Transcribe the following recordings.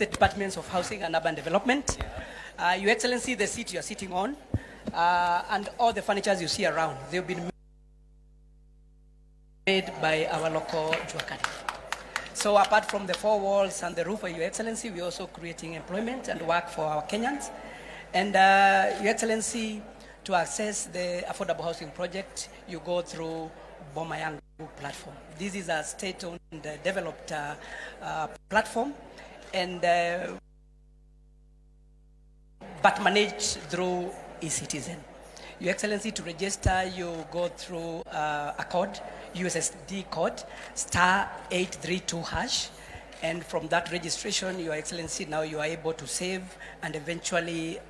the departments of housing and urban development. Your Excellency, the seat you are sitting on, and all the furnitures you see around, they've been made by our local Juakari. So apart from the four walls and the roof of Your Excellency, we're also creating employment and work for our Kenyans. And Your Excellency, to access the affordable housing project, you go through Boma Yangu platform. This is a state-owned developed platform, and but managed through eCitizen. Your Excellency, to register, you go through a code, USSD code, *832#, and from that registration, Your Excellency, now you are able to save and eventually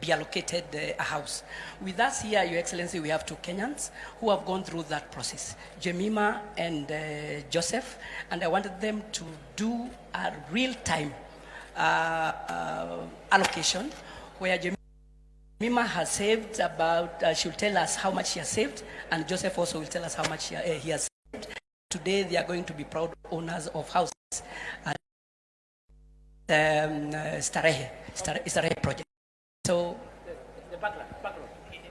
be allocated a house. With us here, Your Excellency, we have two Kenyans who have gone through that process, Jemima and Joseph, and I wanted them to do a real-time allocation where Jemima has saved about, she'll tell us how much she has saved, and Joseph also will tell us how much he has saved. Today, they are going to be proud owners of houses at Starehe project. So,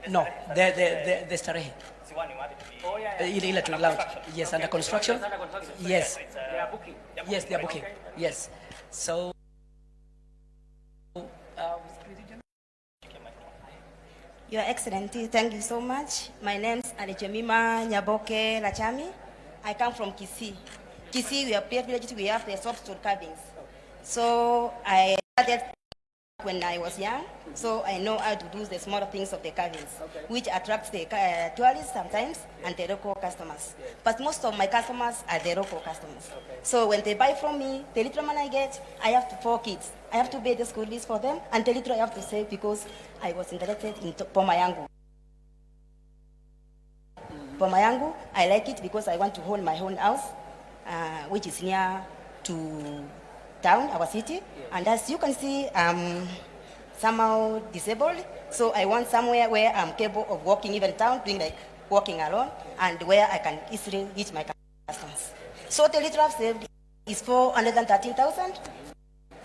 no, the Starehe. Oh, yeah. Yes, under construction. Yes. They are booking. Yes, they are booking. Yes. So, Your Excellency, thank you so much. My name is Jemima Nyaboke Lachami. I come from Kisii. Kisii, we are privileged, we have the soft-stone cabins. So I started when I was young, so I know how to do the smaller things of the cabins, which attracts the tourists sometimes and the local customers. But most of my customers are the local customers. So when they buy from me, the little money I get, I have 4 kids. I have to pay the school fees for them, and the little I have to save because I was interested in Boma Yangu. Boma Yangu, I like it because I want to own my own house, which is near to town, our city, and as you can see, I'm somehow disabled, so I want somewhere where I'm capable of walking even town, doing like walking alone, and where I can easily reach my customers. So the little I've saved is 413,000,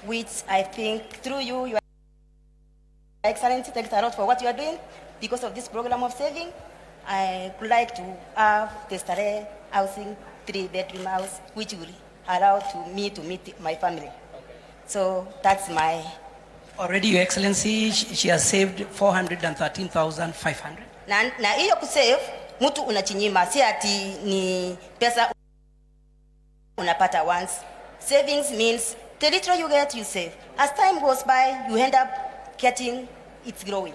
which I think through you, Your Excellency, thanks a lot for what you are doing. Because of this program of saving, I would like to have the Starehe housing 3-bedroom house, which will allow me to meet my family. So that's my... Already, Your Excellency, she has saved 413,500. Na hiyo kusave, mtu unachinyima, si ati ni pesa unapata once. Savings means the little you get, you save. As time goes by, you end up getting, it's growing.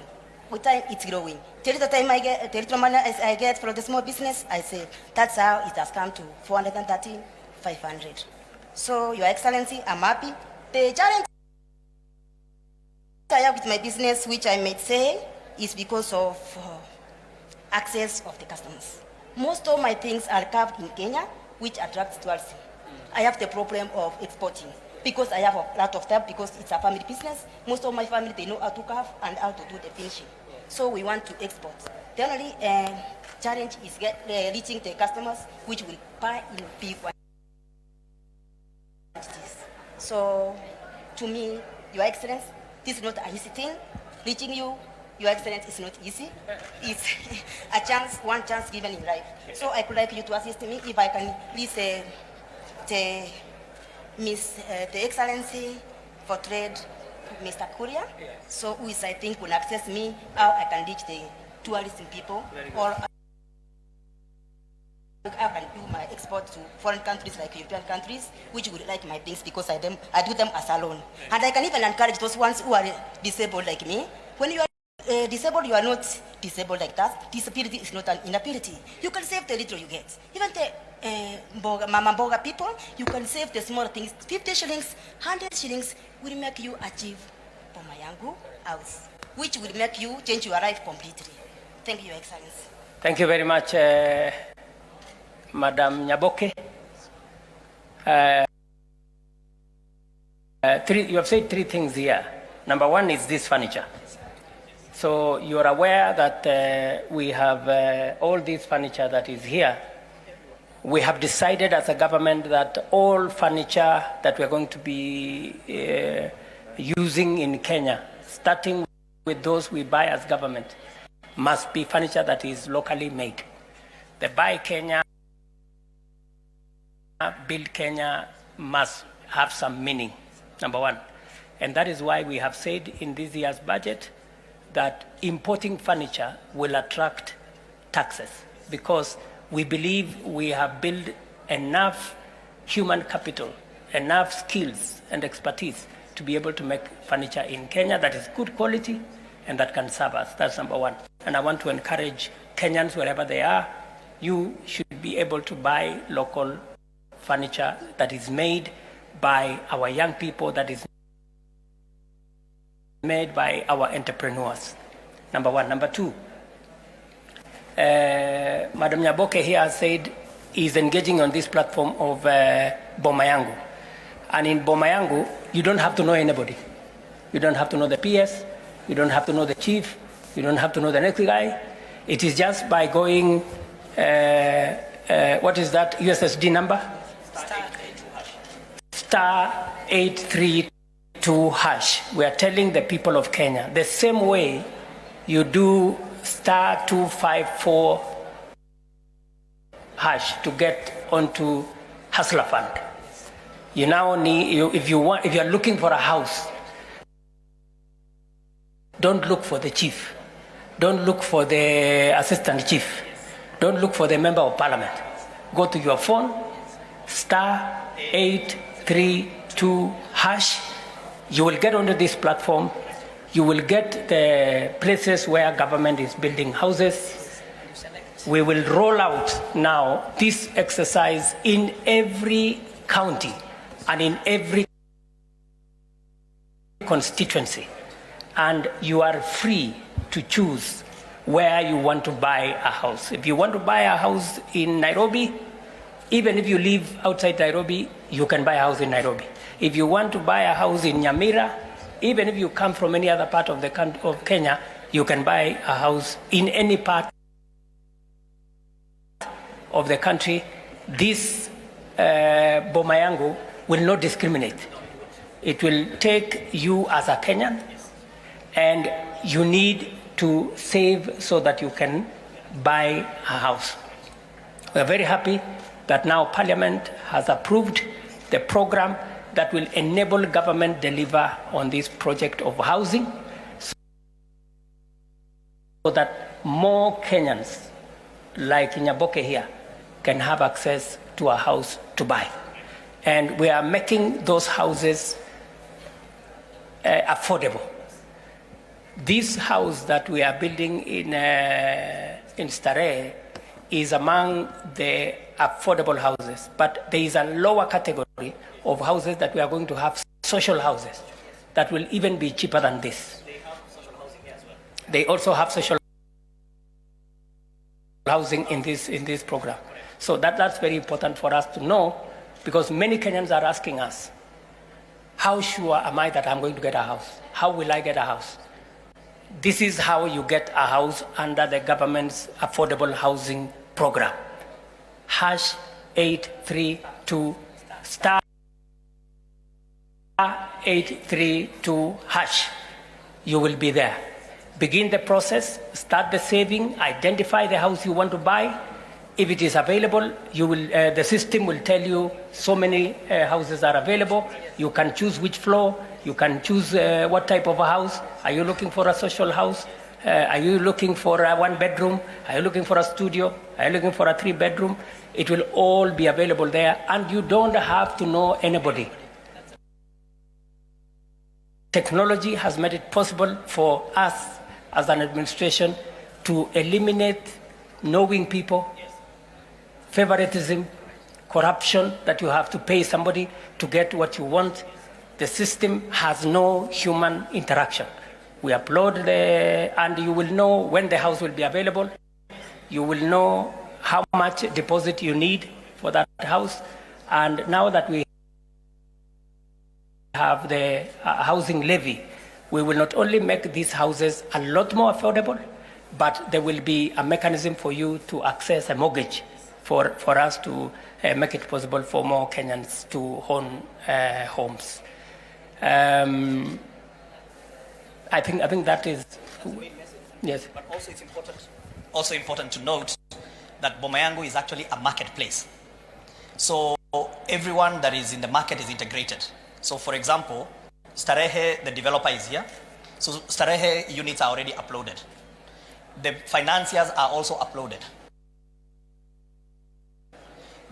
With time, it's growing. The little time I get, the little money I get from the small business, I save. That's how it has come to 413,500. So, Your Excellency, I'm happy. The challenge I have with my business, which I may say, is because of access of the customers. Most of my things are carved in Kenya, which attracts tourists. I have the problem of exporting because I have a lot of time, because it's a family business. Most of my family, they know how to carve and how to do the finishing. So we want to export. The only challenge is reaching the customers, which will buy in big quantities. So, to me, Your Excellency, this is not an easy thing. Reaching you, Your Excellency, is not easy. It's a chance, one chance given in life. So I would like you to assist me if I can please the Excellency for Trade, Mr. Kuria, so who is, I think, will access me, how I can reach the tourism people, or I can do my export to foreign countries like European countries, which would like my things because I do them as alone. And I can even encourage those ones who are disabled like me. When you are disabled, you are not disabled like that. Disability is not an inability. You can save the little you get. Even the Mama Boga people, you can save the small things. 50 shillings, 100 shillings will make you achieve Boma Yangu house, which will make you change your life completely. Thank you, Your Excellency. Thank you very much, Madam Nyaboke. You have said 3 things here. Number 1 is this furniture. So you are aware that we have all this furniture that is here we have decided as a government that all furniture that we're going to be using in Kenya, starting with those we buy as government, must be furniture that is locally made. The Buy Kenya, Build Kenya must have some meaning, number one. And that is why we have said in this year's budget that importing furniture will attract taxes, because we believe we have built enough human capital, enough skills and expertise to be able to make furniture in Kenya that is good quality and that can serve us. That's number one. And I want to encourage Kenyans, wherever they are, you should be able to buy local furniture that is made by our young people, that is made by our entrepreneurs. Number one. Number two, Madam Nyaboke here has said is engaging on this platform of Boma Yangu. And in Boma Yangu, you don't have to know anybody. You don't have to know the PS, you don't have to know the chief, you don't have to know the next guy. It is just by going, what is that USSD number? Star 832 hash. We are telling the people of Kenya, the same way you do star 254 hash to get onto Hustler Fund. You now need, if you are looking for a house, don't look for the chief. Don't look for the assistant chief. Don't look for the member of parliament. Go to your phone, star 832 hash. You will get onto this platform. You will get the places where government is building houses. We will roll out now this exercise in every county and in every constituency. And you are free to choose where you want to buy a house. If you want to buy a house in Nairobi, even if you live outside Nairobi, you can buy a house in Nairobi. If you want to buy a house in Nyamira, even if you come from any other part of the country of Kenya, you can buy a house in any part of the country. This Boma Yangu will not discriminate. It will take you as a Kenyan, and you need to save so that you can buy a house. We are very happy that now Parliament has approved the program that will enable government deliver on this project of housing, so that more Kenyans like Nyaboke here can have access to a house to buy. And we are making those houses affordable. This house that we are building in Starehe is among the affordable houses, but there is a lower category of houses that we are going to have, social houses, that will even be cheaper than this. They have social housing as well. They also have social housing in this program. So that's very important for us to know, because many Kenyans are asking us, how sure am I that I'm going to get a house? How will I get a house? This is how you get a house under the government's affordable housing program. Hash 832 star 832 hash. You will be there. Begin the process, start the saving, identify the house you want to buy. If it is available, you will, the system will tell you so many houses are available. You can choose which floor, you can choose what type of a house. Are you looking for a social house? Are you looking for a 1 bedroom? Are you looking for a studio? Are you looking for a 3 bedroom? It will all be available there, and you don't have to know anybody. Technology has made it possible for us as an administration to eliminate knowing people, favoritism, corruption, that you have to pay somebody to get what you want. The system has no human interaction. We upload and you will know when the house will be available. You will know how much deposit you need for that house. And now that we have the housing levy, we will not only make these houses a lot more affordable, but there will be a mechanism for you to access a mortgage for us to make it possible for more Kenyans to own homes. I think that is, yes. But also it's important to note that Boma Yangu is actually a marketplace. So everyone that is in the market is integrated. So for example, Starehe, the developer, is here. So Starehe units are already uploaded. The financiers are also uploaded.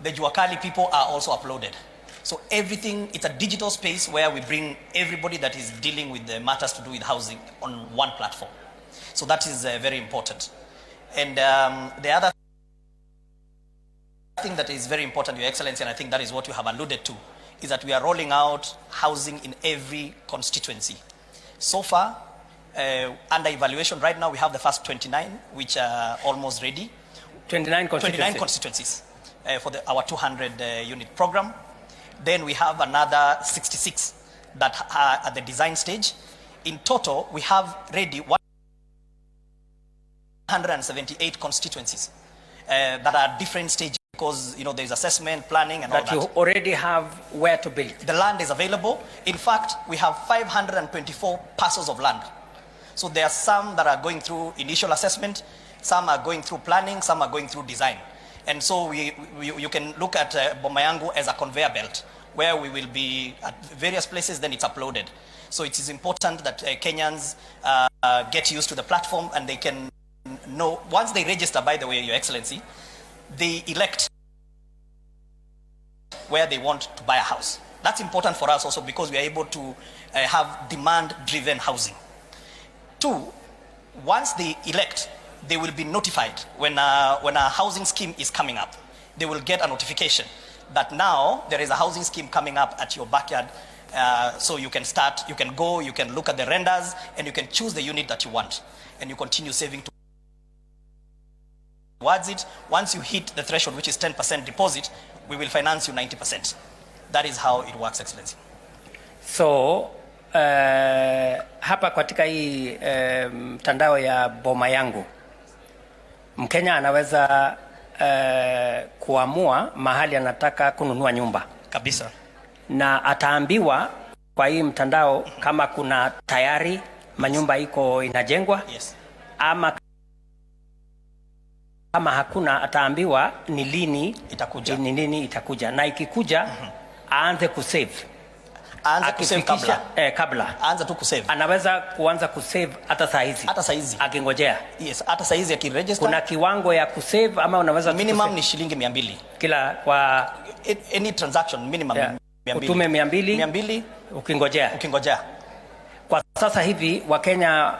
The Juakali people are also uploaded. So everything, it's a digital space where we bring everybody that is dealing with the matters to do with housing on one platform. So that is very important. And the other thing that is very important, Your Excellency, and I think that is what you have alluded to, is that we are rolling out housing in every constituency. So far, under evaluation right now, we have the first 29, which are almost ready. 29 constituencies for our 200-unit program. Then we have another 66 that are at the design stage. In total, we have ready 178 constituencies that are different stages because there's assessment, planning, and all that. That you already have where to build. The land is available. In fact, we have 524 parcels of land. So there are some that are going through initial assessment, some are going through planning, some are going through design. And so you can look at Boma Yangu as a conveyor belt where we will be at various places, then it's uploaded. So it is important that Kenyans get used to the platform and they can know, once they register, by the way, Your Excellency, they elect where they want to buy a house. That's important for us also because we are able to have demand-driven housing. 2, once they elect, they will be notified when a housing scheme is coming up. They will get a notification that now there is a housing scheme coming up at your backyard. So you can start, you can go, you can look at the renders, and you can choose the unit that you want. And you continue saving towards it. Once you hit the threshold, which is 10% deposit, we will finance you 90%. That is how it works, Excellency. So, hapa katika hii mtandao ya Boma Yangu, Mkenya anaweza kuamua mahali anataka kununua nyumba. Kabisa. Na ataambiwa kwa hii mtandao kama kuna tayari manyumba iko inajengwa. Yes. Ama kama hakuna ataambiwa ni lini itakuja. Ni lini itakuja. Na ikikuja aanze kusave. Aanze kusave kabla. Kabla. Aanze tu kusave. Anaweza kuanza kusave hata saa hizi. Hata saa hizi. Akingojea. Yes, hata saa hizi akiregister. Kuna kiwango ya kusave ama unaweza minimum ni shilingi 200. Kila kwa any transaction minimum 200. Utume 200 ukingojea. Kwa sasa hivi Wakenya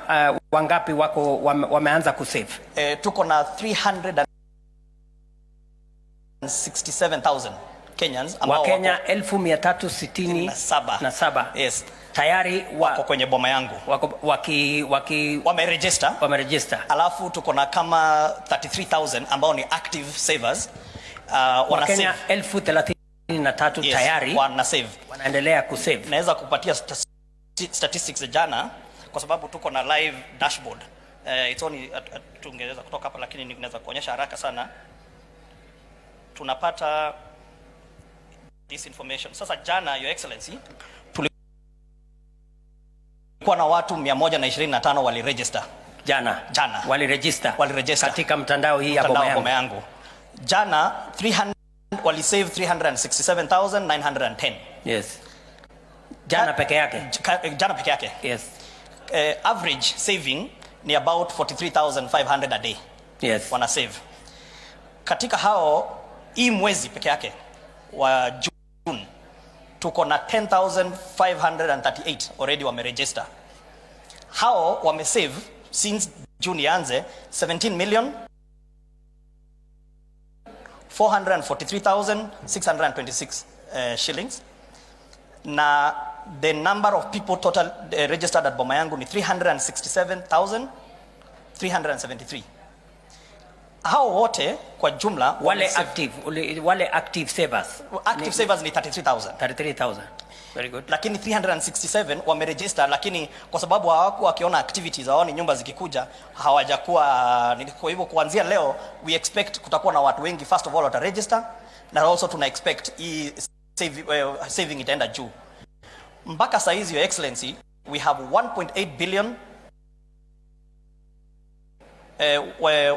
wangapi wako wameanza kusave? Tuko na 367,000 Kenyans ambao Wakenya 1367. Yes. Tayari wako kwenye Boma Yangu. Wameregister. Alafu tuko na kama 33,000 ambao ni active savers. Wakenya 13,033 yes, tayari wana save. Wanaendelea kusave. Naweza kupatia statistics za jana kwa sababu tuko na live dashboard. It's only tungeweza kutoka hapa lakini ninaweza kuonyesha haraka sana. Tunapata this information. Sasa jana, Your Excellency, tulikuwa na watu 125 waliregister. Jana. Waliregister katika mtandao hii ya Boma Yangu. Jana 300 walisave 367,910. Yes. Jana peke yake. Yes. Average saving ni about 43,500 a day. Yes. Wana save. Katika hao hii mwezi peke yake wa June tuko na 10,538 already wameregister. Hao wamesave since June yanze 17,443,626 shillings. Na the number of people total registered at Boma Yangu ni 367,373. Hao wote kwa jumla wale active savers. Active savers ni 33,000. 33,000. Very good. Lakini 367 wameregister, lakini kwa sababu hawakuwa wakiona activities, hawaoni nyumba zikikuja, hawajakuwa. Kwa hivyo kuanzia leo we expect kutakuwa na watu wengi, first of all wataregister, na also tuna expect hii saving itaenda juu. Mpaka saa hizi, Your Excellency, we have 1.8 billion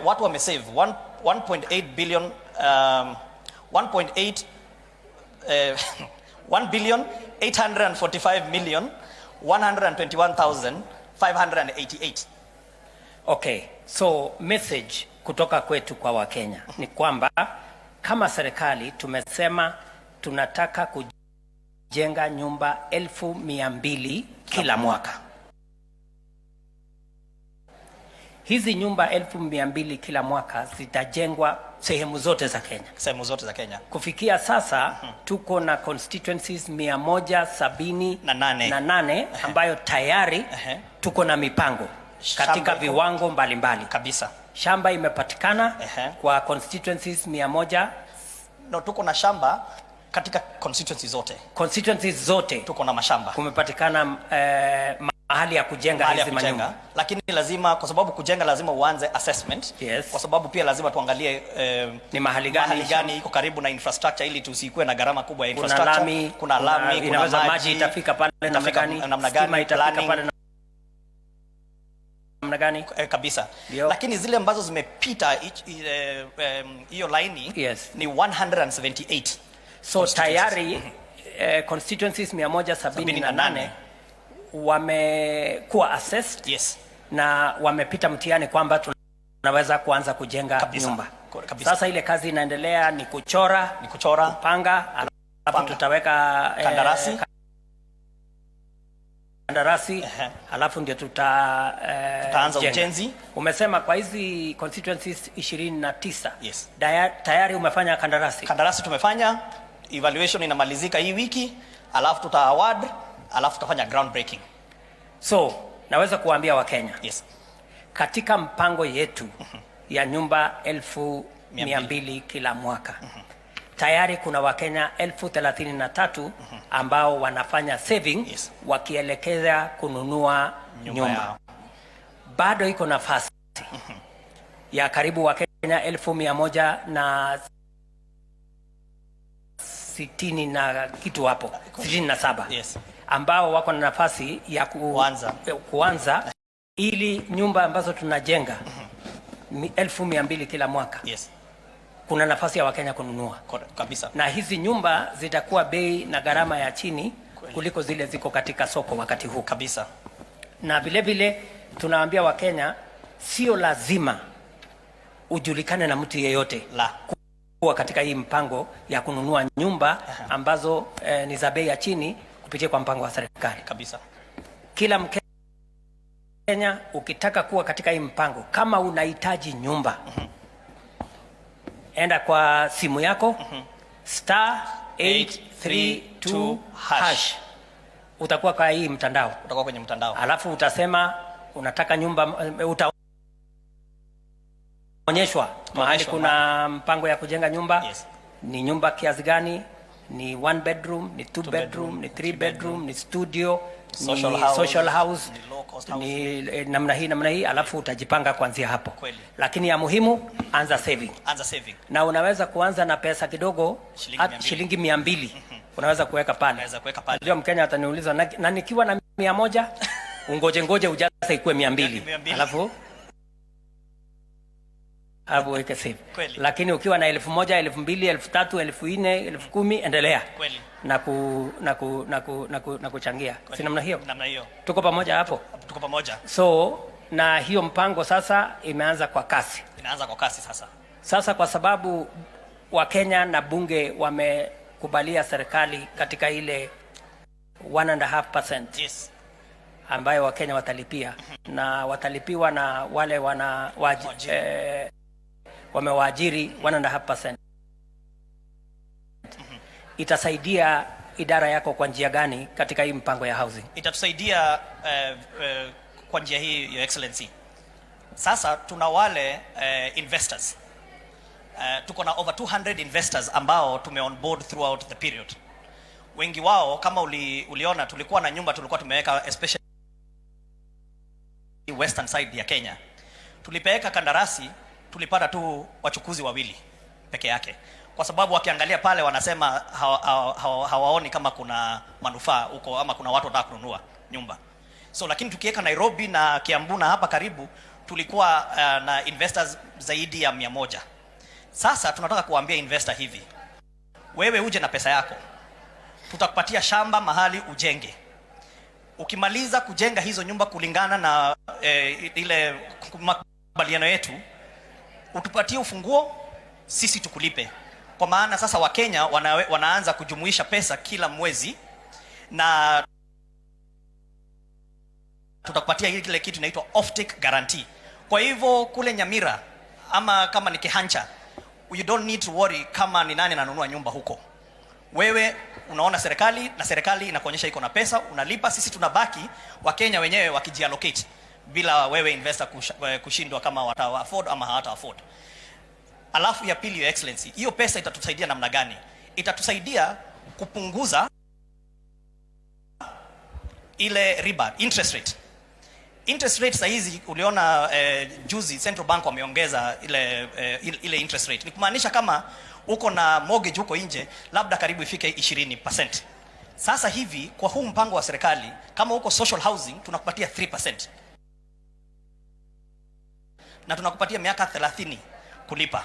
watu wamesave 1.8 billion 1,845,121,588. Okay, so message kutoka kwetu kwa Wakenya ni kwamba kama serikali tumesema tunataka kujenga nyumba 1,200 kila mwaka. Hizi nyumba 1,200 kila mwaka zitajengwa sehemu zote za Kenya. Sehemu zote za Kenya. Kufikia sasa tuko na constituencies 178 ambayo tayari tuko na mipango katika viwango mbalimbali. Kabisa. Shamba imepatikana kwa constituencies 100. No, tuko na shamba katika constituencies zote. Constituencies zote tuko na mashamba. Kumepatikana mahali ya kujenga hizi manyumba. Lakini lazima, kwa sababu kujenga lazima uanze assessment. Yes. Kwa sababu pia lazima tuangalie ni mahali gani iko karibu na infrastructure, ili tusikue na gharama kubwa ya infrastructure. Kuna lami, kuna maji itafika pale namna gani, stima itafika pale namna gani kabisa. Lakini zile ambazo zimepita hiyo line ni 178. So tayari constituencies 178 wamekuwa assessed. Yes. Na wamepita mtihani kwamba tunaweza kuanza kujenga nyumba. Sasa ile kazi inaendelea ni kuchora, kupanga, alafu tutaweka kandarasi, alafu ndio tutaanza ujenzi. Umesema kwa hizi constituencies 29. Yes. Tayari umefanya kandarasi? Kandarasi tumefanya, evaluation inamalizika hii wiki, alafu tuta award, alafu tutafanya groundbreaking. So, naweza kuambia Wakenya. Yes. Katika mpango yetu ya nyumba 1,200 kila mwaka. Tayari kuna Wakenya 33,000 ambao wanafanya saving. Yes. Wakielekeza kununua nyumba. Bado iko nafasi ya karibu Wakenya 160 na kitu hapo, 67. Yes. Ambao wako na nafasi ya kuanza ili nyumba ambazo tunajenga 1,200 kila mwaka. Yes. Kuna nafasi ya Wakenya kununua. Kabisa. Na hizi nyumba zitakuwa bei na gharama ya chini kuliko zile ziko katika soko wakati huu. Kabisa. Na vile vile tunawaambia Wakenya sio lazima ujulikane na mtu yeyote kuwa katika hii mpango ya kununua nyumba ambazo ni za bei ya chini kupitia kwa mpango wa serikali. Kabisa. Kila Mkenya ukitaka kuwa katika hii mpango, kama unahitaji nyumba, enda kwa simu yako *832#. Utakuwa kwa hii mtandao. Utakuwa kwenye mtandao. Alafu utasema unataka nyumba, utaonyeshwa mahali kuna mpango ya kujenga nyumba. Yes. Ni nyumba kiasi gani? Ni 1 bedroom, ni 2 bedroom, ni 3 bedroom, ni studio, social house, ni namna hii, alafu utajipanga kuanzia hapo. Kweli. Lakini ya muhimu, anza saving. Na unaweza kuanza na pesa kidogo, shilingi 200. Unaweza kuweka pale. Ndio Mkenya ataniuliza, na nikiwa na 100 ungoje ujaze ikuwe 200. Alafu hapo weke save. Lakini ukiwa na 1,000, 2,000, 3,000, 4,000, 10,000 endelea. Kweli. Na kuchangia. Si namna hiyo? Namna hiyo. Tuko pamoja hapo? Tuko pamoja. So, na hiyo mpango sasa imeanza kwa kasi. Sasa kwa sababu Wakenya na bunge wamekubalia serikali katika ile 1.5%. Yes. Ambayo Wakenya watalipia. Na watalipiwa na wale wamewaajiri 1.5%. Itasaidia idara yako kwa njia gani katika hii mpango ya housing? Itatusaidia kwa njia hii, Your Excellency. Sasa tuna wale investors tuko na over 200 investors ambao tume on board throughout the period. Wengi wao kama uliona tulikuwa na nyumba tulikuwa tumeweka especially western side ya Kenya. Tulipeleka kandarasi, tulipata tu wachukuzi wawili peke yake. Kwa sababu wakiangalia pale wanasema hawaoni kama kuna manufaa huko ama kuna watu wanataka kununua nyumba. So lakini tukiweka Nairobi na Kiambu na hapa karibu tulikuwa na investors zaidi ya 100. Sasa tunataka kuambia investor hivi. Wewe uje na pesa yako. Tutakupatia shamba mahali ujenge. Ukimaliza kujenga hizo nyumba kulingana na ile makubaliano yetu, utupatie ufunguo, sisi tukulipe. Kwa maana sasa Wakenya wanaanza kujumuisha pesa kila mwezi na tutakupatia ile kitu inaitwa off-take guarantee. Kwa hivyo kule Nyamira ama kama ni Kihancha, you don't need to worry kama ni nani ananunua nyumba huko. Wewe unaona serikali na serikali inakuonyesha iko na pesa, unalipa, sisi tunabaki Wakenya wenyewe wakijiallocate bila wewe investor kushindwa kama wata afford ama hawata afford. Alafu ya pili, Your Excellency, hiyo pesa itatusaidia namna gani? Itatusaidia kupunguza ile riba, interest rate. Interest rate sasa hizi uliona juzi Central Bank wameongeza ile interest rate. Ni kumaanisha kama uko na mortgage huko nje labda karibu ifike 20%. Sasa hivi kwa huu mpango wa serikali kama uko social housing tunakupatia 3%. Na tunakupatia miaka 30 kulipa.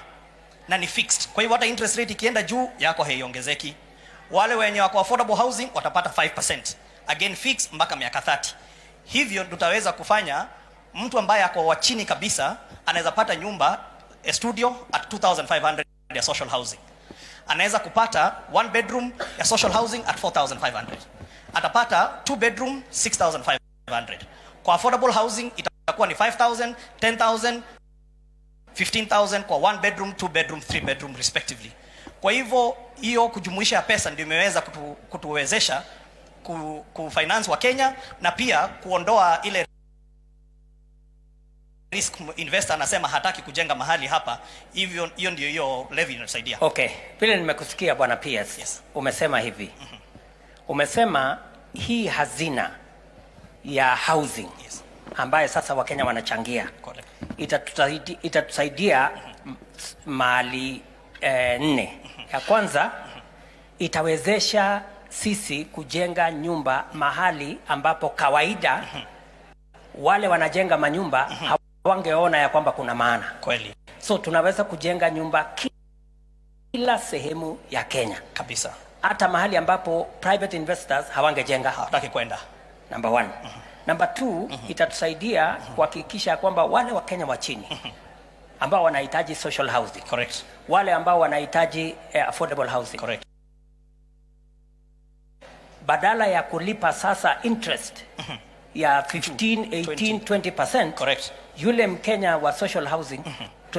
Na ni fixed. Kwa hivyo hata interest rate ikienda juu yako haiongezeki. Wale wenye wako affordable housing watapata 5%. Again fixed mpaka miaka 30. Hivyo tutaweza kufanya mtu ambaye ako wa chini kabisa anaweza pata nyumba studio at 2,500 ya social housing. Anaweza kupata 1 bedroom ya social housing at 4,500. Atapata 2 bedroom 6,500. Kwa affordable housing itakuwa ni 5,000, 10,000, 15,000 kwa 1 bedroom, 2 bedroom, 3 bedroom respectively. Kwa hivyo hiyo kujumuisha ya pesa ndio imeweza kutuwezesha kufinance wa Kenya na pia kuondoa ile risk. Investor anasema hataki kujenga mahali hapa, hivyo hiyo ndio hiyo levy inasaidia. Okay, vile nimekusikia bwana PS. Yes. Umesema hivi. Umesema hii hazina ya housing. Yes. Ambaye sasa Wakenya wanachangia. Correct. Itatusaidia mahali 4. Ya kwanza itawezesha sisi kujenga nyumba mahali ambapo kawaida wale wanajenga manyumba hawangeona ya kwamba kuna maana. Kweli. So tunaweza kujenga nyumba kila sehemu ya Kenya kabisa. Hata mahali ambapo private investors hawangejenga, hawataki kwenda. Number 1. Number 2, itatusaidia kuhakikisha kwamba wale wa Kenya wa chini ambao wanahitaji social housing. Correct. Wale ambao wanahitaji affordable housing. Correct. Badala ya kulipa sasa interest ya 15, 18, 20%. Correct. Yule Mkenya wa social housing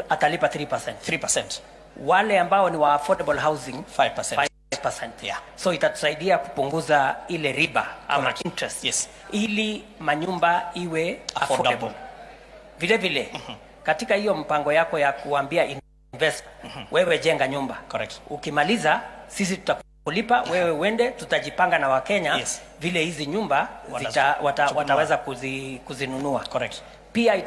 atalipa 3%. 3%. Wale ambao ni wa affordable housing 5%. 5%. Yeah. So itatusaidia kupunguza ile riba ama interest. Yes. Ili manyumba iwe affordable. Vile vile katika hiyo mpango yako ya kuambia investor wewe jenga nyumba. Correct. Ukimaliza sisi tutakulipa, wewe uende, tutajipanga na Wakenya. Yes. Vile hizi nyumba wataweza kuzinunua. Correct. Pia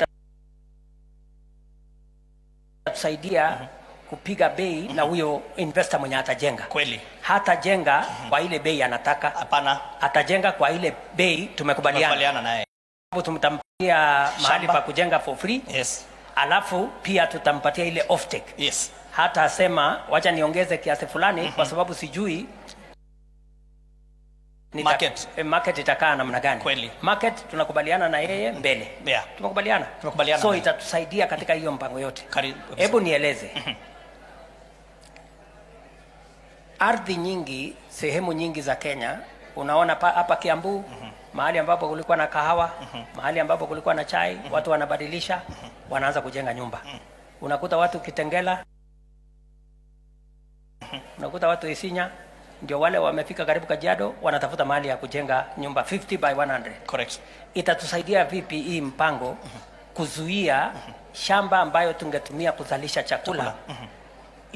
itatusaidia kupiga bei na huyo investor mwenye atajenga. Kweli. Hata jenga kwa ile bei anataka. Hapana. Atajenga kwa ile bei tumekubaliana naye. Tutampatia mahali pa kujenga for free. Yes. Alafu pia tutampatia ile off take. Yes. Hata asema wacha niongeze kiasi fulani kwa sababu sijui market itakaa namna gani. Kweli. Market tunakubaliana na yeye mbele. Yeah. Tumekubaliana. So itatusaidia katika hiyo mpango yote. Hebu nieleze. Ardhi nyingi, sehemu nyingi za Kenya, unaona hapa Kiambu, mahali ambapo kulikuwa na kahawa, mahali ambapo kulikuwa na chai, watu wanabadilisha, wanaanza kujenga nyumba. Unakuta watu Kitengela, unakuta watu Isinya, ndio wale wamefika karibu Kajiado, wanatafuta mahali ya kujenga nyumba 50 by 100. Correct. Itatusaidia vipi hii mpango kuzuia shamba ambayo tungetumia kuzalisha chakula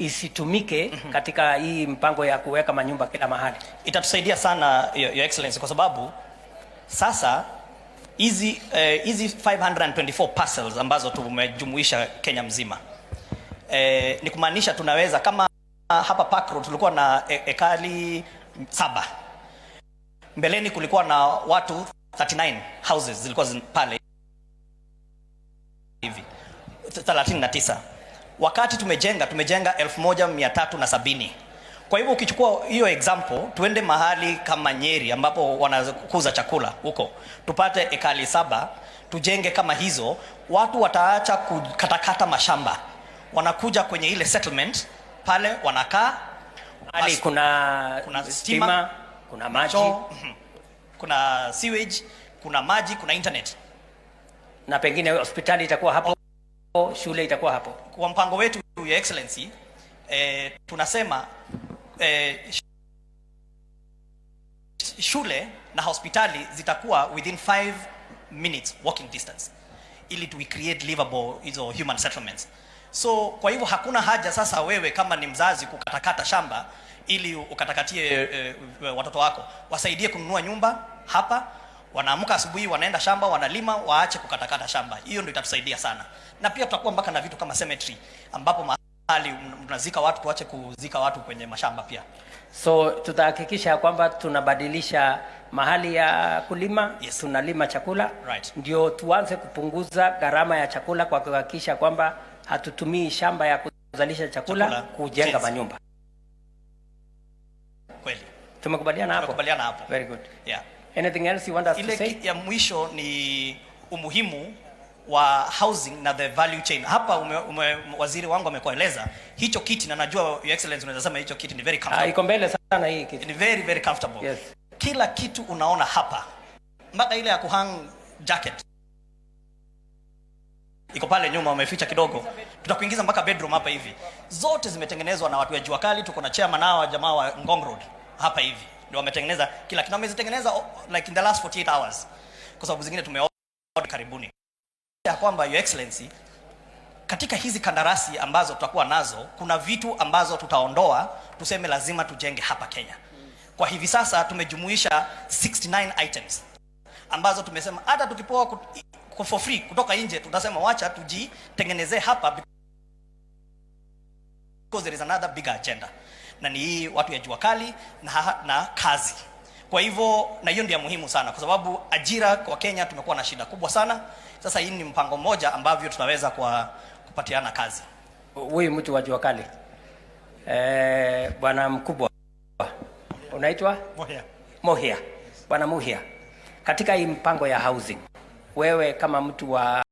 isitumike katika hii mpango ya kuweka manyumba kila mahali? Itatusaidia sana Your Excellency, kwa sababu sasa hizi 524 parcels ambazo tumejumuisha Kenya mzima, ni kumaanisha tunaweza, kama hapa Park Road tulikuwa na ekali 7, mbeleni kulikuwa na watu 39 houses zilikuwa pale hivi 39. Wakati tumejenga 1370. Kwa hivyo ukichukua hiyo example, tuende mahali kama Nyeri ambapo wanakuza chakula huko, tupate ekali 7, tujenge kama hizo, watu wataacha kukatakata mashamba, wanakuja kwenye ile settlement pale, wanakaa hali, kuna stima, kuna maji, kuna sewage, kuna maji, kuna internet, na pengine hospitali itakuwa hapo, shule itakuwa hapo. Kwa mpango wetu Your Excellency, tunasema shule na hospitali zitakuwa within 5 minutes walking distance, ili to create livable hizo human settlements. So kwa hivyo hakuna haja sasa wewe kama ni mzazi kukatakata shamba ili ukatakatie watoto wako, wasaidie kununua nyumba hapa, wanaamka asubuhi wanaenda shamba wanalima, waache kukatakata shamba. Hiyo ndio itatusaidia sana, na pia tutakuwa mpaka na vitu kama cemetery ambapo mahali tunazika watu, tuache kuzika watu kwenye mashamba pia. So tutahakikisha kwamba tunabadilisha mahali ya kulima, yes, tunalima chakula, right, ndio tuanze kupunguza gharama ya chakula kwa kuhakikisha kwamba hatutumii shamba ya kuzalisha chakula kujenga manyumba. Kweli. Tumekubaliana hapo? Tumekubaliana hapo. Very good. Yeah. Anything else you want us to say? Ya mwisho ni umuhimu wa housing na the value chain. Hapa waziri wangu amekueleza hicho kiti, na najua Your Excellency unaweza sema hicho kiti ni very comfortable. Iko mbele sana hii kiti. Ni very very comfortable. Yes. Kila kitu unaona hapa, mpaka ile ya kuhang jacket iko pale nyuma, umeficha kidogo, tutakuingiza mpaka bedroom hapa hivi. Zote zimetengenezwa na watu wa jua kali. Tuko na chairman nao jamaa wa Ngong Road hapa hivi, ndio wametengeneza kila kitu, wamezitengeneza like in the last 48 hours, kwa sababu zingine tumeorder karibuni. Ya kwamba Your Excellency, katika hizi kandarasi ambazo tutakuwa nazo, kuna vitu ambazo tutaondoa, tuseme lazima tujenge hapa Kenya. Kwa hivi sasa tumejumuisha 69 items ambazo tumesema hata tukipoa for free kutoka nje, tutasema wacha tujitengenezee hapa, because there is another bigger agenda, na ni hii watu ya jua kali na kazi. Kwa hivyo, na hiyo ndio muhimu sana, kwa sababu ajira kwa Kenya tumekuwa na shida kubwa sana. Sasa hii ni mpango mmoja ambavyo tunaweza kupatiana kazi. Huyu mtu wa jua kali, bwana mkubwa, unaitwa Mohia. Bwana Mohia, katika hii mpango ya housing, wewe kama mtu wa